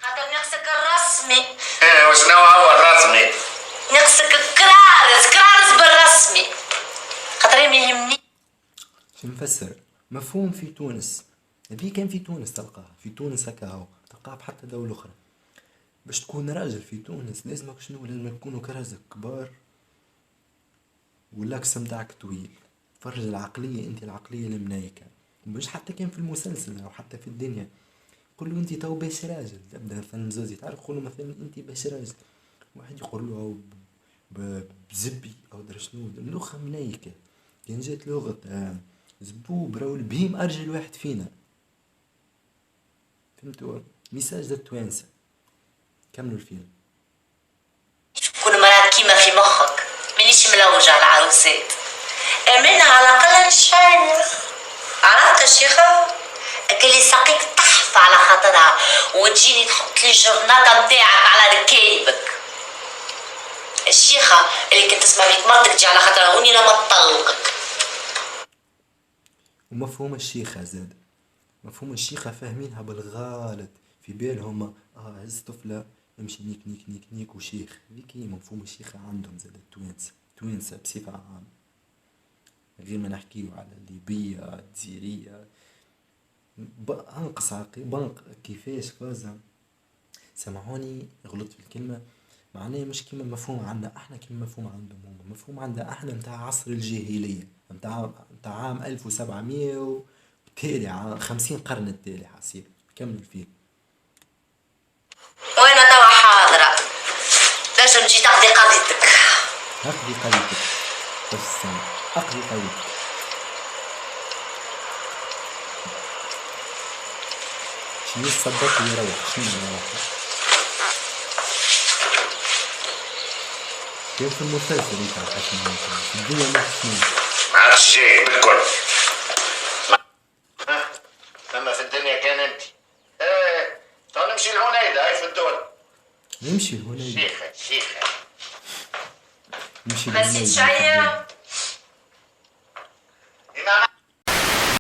خاطر نقصك الرسمي. ايه وشنو هو الرسمي؟ نقصك كرارس بالرسمي. خاطر ما يهمني. شو نفسر مفهوم في تونس، هذي كان في تونس تلقاه في تونس هكا هو تلقاه بحتى دولة أخرى. باش تكون راجل في تونس لازمك شنو؟ لازمك تكونوا كرازك كبار واللاكس متاعك طويل. فرج العقلية انت، العقلية المنايكة. مش حتى كان في المسلسل او حتى في الدنيا قولوا انت تو باش راجل، تبدا مثلا مزوزي تعرف قولوا مثلا انت باش راجل، واحد يقول له بزبي او درا شنو ملوخة منايكة. كان جات لغة زبوب راهو البهيم ارجل واحد فينا. فهمتوا ميساج للتوانسة. كملوا الفيلم. كون مرات كيما في مخك مانيش ملوجة على العروسات، امانة على الاقل نشيخ. عرفت الشيخة اللي ساقيك تحف على خاطرها وتجيني تحط لي الجرناطة متاعك على ركايبك. الشيخة اللي كنت تسمع فيك مرتك تجي على خاطرها وني لما تطلقك. ومفهوم الشيخة زاد، مفهوم الشيخة فاهمينها بالغالط، في بالهم عز طفلة يمشي نيك نيك نيك نيك وشيخ. ذيك هي مفهوم الشيخة عندهم زاد التوانسة، توانسة بصفة عامة. غير ما نحكيو على الليبية الجزيرية أنقص بنق كيفاش فازا. سمعوني غلطت في الكلمة، معناه مش كيما مفهوم عنا احنا كيما مفهوم عندهم هم. مفهوم عندنا احنا متاع عصر الجاهلية، متاع عام 1700 وتالي 50 قرن التالي حصير. كمل الفيلم. وانا توا حاضرة، لازم تجي تاخذي قضيتك. أقضي قضيتك بس استنى، أقضي قضيتك. شنو الصدق اللي يروح؟ شنو يروح؟ كيف في المسلسل اللي تاع حسن في الدنيا ما حسنين. ما عادش جاي بالكل. اما في الدنيا كان انت. ايه تو نمشي لهونيدا هاي في الدول. نمشي لهونيدا. شيخة نمشي بس لهونيدا. شوية